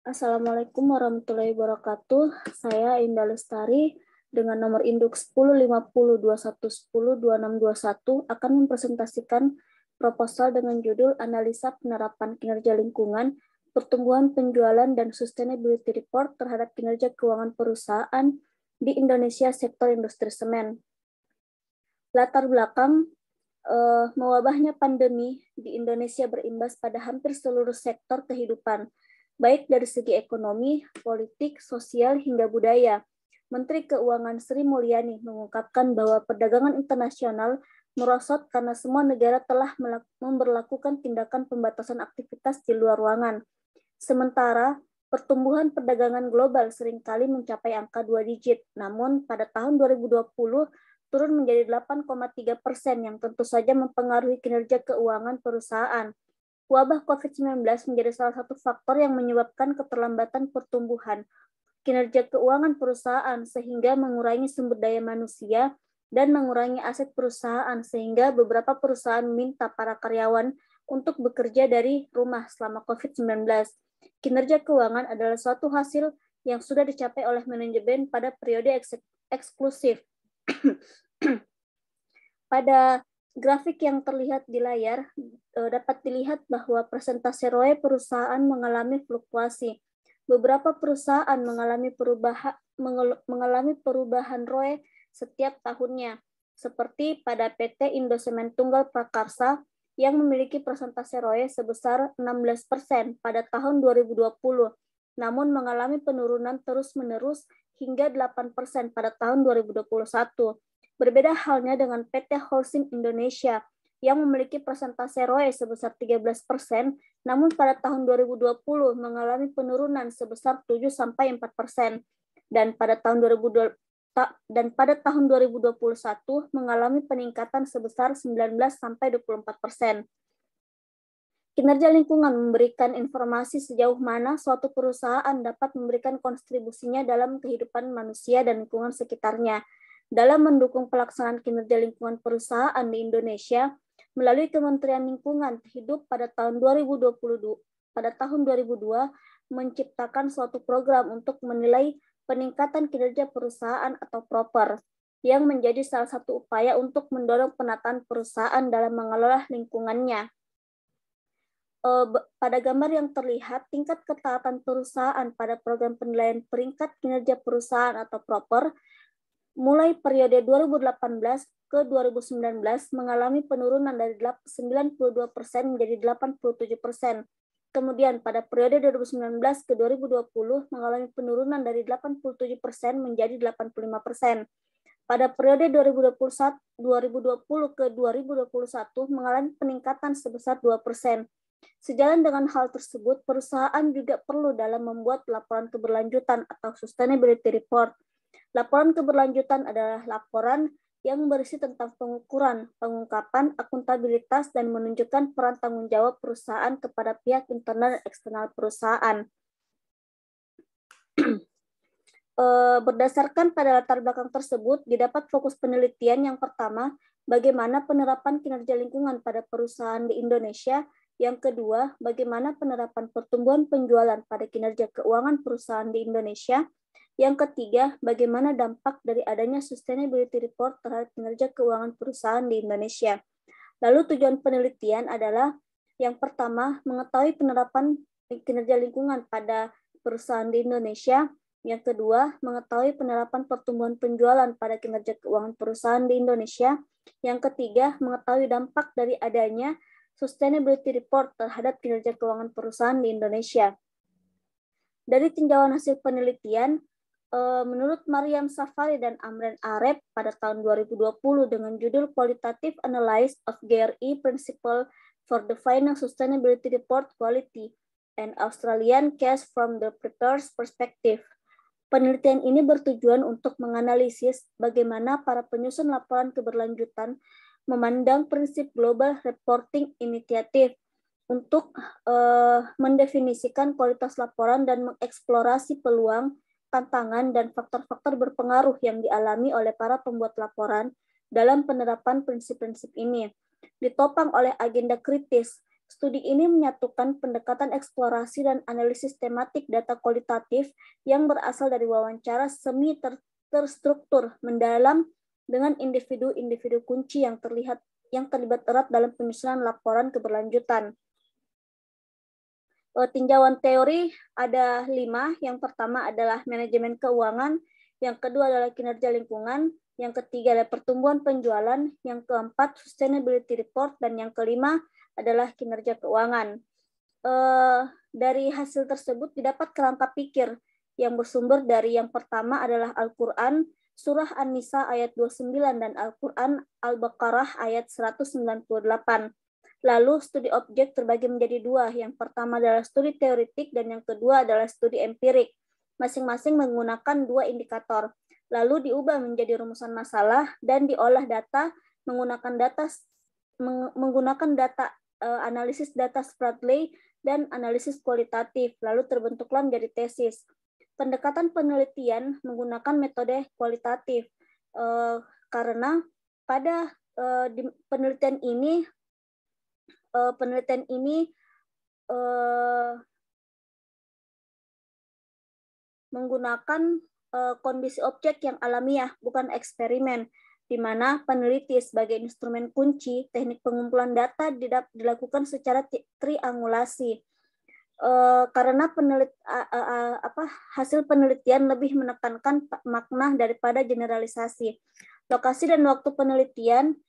Assalamualaikum warahmatullahi wabarakatuh. Saya Indah Lestari dengan nomor induk 105021102621 akan mempresentasikan proposal dengan judul Analisa Penerapan Kinerja Lingkungan, Pertumbuhan Penjualan dan Sustainability Report terhadap kinerja keuangan perusahaan di Indonesia sektor industri semen. Latar belakang mewabahnya pandemi di Indonesia berimbas pada hampir seluruh sektor kehidupan, baik dari segi ekonomi, politik, sosial, hingga budaya. Menteri Keuangan Sri Mulyani mengungkapkan bahwa perdagangan internasional merosot karena semua negara telah memberlakukan tindakan pembatasan aktivitas di luar ruangan. Sementara, pertumbuhan perdagangan global seringkali mencapai angka 2 digit, namun pada tahun 2020 turun menjadi 8,3% yang tentu saja mempengaruhi kinerja keuangan perusahaan. Wabah COVID-19 menjadi salah satu faktor yang menyebabkan keterlambatan pertumbuhan kinerja keuangan perusahaan sehingga mengurangi sumber daya manusia dan mengurangi aset perusahaan sehingga beberapa perusahaan meminta para karyawan untuk bekerja dari rumah selama COVID-19. Kinerja keuangan adalah suatu hasil yang sudah dicapai oleh manajemen pada periode eksklusif. Pada grafik yang terlihat di layar, dapat dilihat bahwa persentase ROE perusahaan mengalami fluktuasi. Beberapa perusahaan mengalami perubahan ROE setiap tahunnya, seperti pada PT Indosemen Tunggal Prakarsa yang memiliki persentase ROE sebesar 16% pada tahun 2020, namun mengalami penurunan terus-menerus hingga 8% pada tahun 2021. Berbeda halnya dengan PT Holcim Indonesia yang memiliki persentase ROE sebesar 13%, namun pada tahun 2020 mengalami penurunan sebesar 7-4%, dan pada tahun 2021 mengalami peningkatan sebesar 19-24%. Kinerja lingkungan memberikan informasi sejauh mana suatu perusahaan dapat memberikan kontribusinya dalam kehidupan manusia dan lingkungan sekitarnya. Dalam mendukung pelaksanaan kinerja lingkungan perusahaan di Indonesia, melalui Kementerian Lingkungan Hidup pada tahun 2002 menciptakan suatu program untuk menilai peningkatan kinerja perusahaan atau PROPER, yang menjadi salah satu upaya untuk mendorong penataan perusahaan dalam mengelola lingkungannya. Pada gambar yang terlihat, tingkat ketaatan perusahaan pada program penilaian peringkat kinerja perusahaan atau PROPER mulai periode 2018 ke 2019 mengalami penurunan dari 92% menjadi 87%. Kemudian pada periode 2019 ke 2020 mengalami penurunan dari 87% menjadi 85%. Pada periode 2020 ke 2021 mengalami peningkatan sebesar 2%. Sejalan dengan hal tersebut, perusahaan juga perlu dalam membuat laporan keberlanjutan atau sustainability report. Laporan keberlanjutan adalah laporan yang berisi tentang pengukuran, pengungkapan, akuntabilitas, dan menunjukkan peran tanggung jawab perusahaan kepada pihak internal dan eksternal perusahaan. Berdasarkan pada latar belakang tersebut, didapat fokus penelitian yang pertama, bagaimana penerapan kinerja lingkungan pada perusahaan di Indonesia. Yang kedua, bagaimana penerapan pertumbuhan penjualan pada kinerja keuangan perusahaan di Indonesia. Yang ketiga, bagaimana dampak dari adanya sustainability report terhadap kinerja keuangan perusahaan di Indonesia. Lalu tujuan penelitian adalah yang pertama, mengetahui penerapan kinerja lingkungan pada perusahaan di Indonesia. Yang kedua, mengetahui penerapan pertumbuhan penjualan pada kinerja keuangan perusahaan di Indonesia. Yang ketiga, mengetahui dampak dari adanya sustainability report terhadap kinerja keuangan perusahaan di Indonesia. Dari tinjauan hasil penelitian, menurut Mariam Safari dan Amran Arep pada tahun 2020 dengan judul Qualitative Analysis of GRI Principle for Defining Sustainability Report Quality, an Australian Case from the Preparer's Perspective. Penelitian ini bertujuan untuk menganalisis bagaimana para penyusun laporan keberlanjutan memandang prinsip Global Reporting Initiative untuk mendefinisikan kualitas laporan dan mengeksplorasi peluang, tantangan, dan faktor-faktor berpengaruh yang dialami oleh para pembuat laporan dalam penerapan prinsip-prinsip ini. Ditopang oleh agenda kritis, Studi ini menyatukan pendekatan eksplorasi dan analisis tematik data kualitatif yang berasal dari wawancara semi terstruktur mendalam dengan individu-individu kunci yang terlibat erat dalam penyusunan laporan keberlanjutan. Tinjauan teori ada 5. Yang pertama adalah manajemen keuangan, yang kedua adalah kinerja lingkungan, yang ketiga adalah pertumbuhan penjualan, yang keempat sustainability report, dan yang kelima adalah kinerja keuangan. Dari hasil tersebut didapat kerangka pikir yang bersumber dari yang pertama adalah Al-Quran, Surah An-Nisa ayat 29 dan Al-Quran Al-Baqarah ayat 198. Lalu studi objek terbagi menjadi 2. Yang pertama adalah studi teoritik dan yang kedua adalah studi empirik. Masing-masing menggunakan 2 indikator. Lalu diubah menjadi rumusan masalah dan diolah data menggunakan data analisis data Spradley dan analisis kualitatif. Lalu terbentuklah menjadi tesis. Pendekatan penelitian menggunakan metode kualitatif karena pada penelitian ini menggunakan kondisi objek yang alamiah, bukan eksperimen, di mana peneliti sebagai instrumen kunci, teknik pengumpulan data dilakukan secara triangulasi. Karena hasil penelitian lebih menekankan makna daripada generalisasi. Lokasi dan waktu penelitian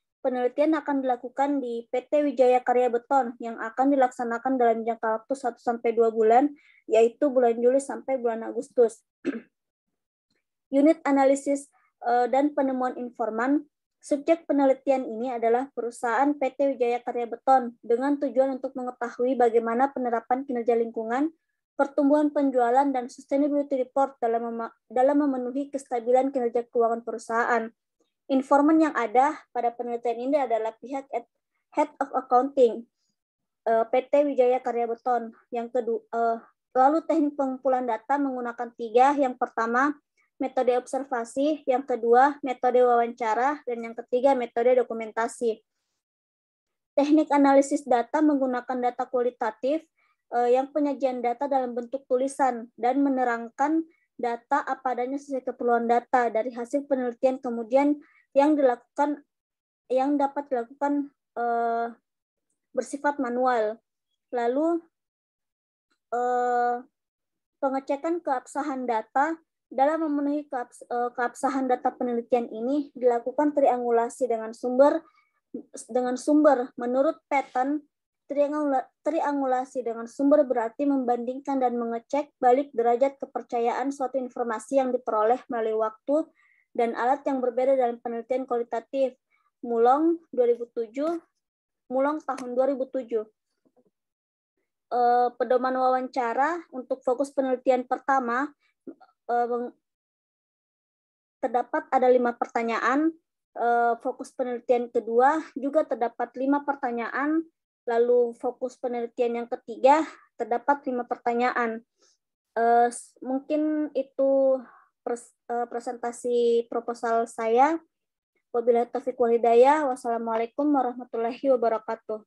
akan dilakukan di PT Wijaya Karya Beton yang akan dilaksanakan dalam jangka waktu 1-2 bulan, yaitu bulan Juli sampai bulan Agustus. Unit analisis dan penemuan informan. Subjek penelitian ini adalah perusahaan PT Wijaya Karya Beton dengan tujuan untuk mengetahui bagaimana penerapan kinerja lingkungan, pertumbuhan penjualan, dan sustainability report dalam memenuhi kestabilan kinerja keuangan perusahaan. Informan yang ada pada penelitian ini adalah pihak Head of Accounting, PT Wijaya Karya Beton. Yang kedua, lalu teknik pengumpulan data menggunakan 3. Yang pertama, metode observasi, yang kedua metode wawancara, dan yang ketiga metode dokumentasi. Teknik analisis data menggunakan data kualitatif yang penyajian data dalam bentuk tulisan dan menerangkan data apa adanya sesuai keperluan data dari hasil penelitian kemudian yang dapat dilakukan bersifat manual. Lalu pengecekan keabsahan data. Dalam memenuhi keabsahan data penelitian ini dilakukan triangulasi dengan sumber menurut pattern. Triangulasi dengan sumber berarti membandingkan dan mengecek balik derajat kepercayaan suatu informasi yang diperoleh melalui waktu dan alat yang berbeda dalam penelitian kualitatif. Mulong tahun 2007. Pedoman wawancara untuk fokus penelitian pertama terdapat ada 5 pertanyaan. Fokus penelitian kedua juga terdapat 5 pertanyaan. Lalu fokus penelitian yang ketiga terdapat 5 pertanyaan. Mungkin itu presentasi proposal saya. Wabillahi taufiq wal hidayah. Wassalamualaikum warahmatullahi wabarakatuh.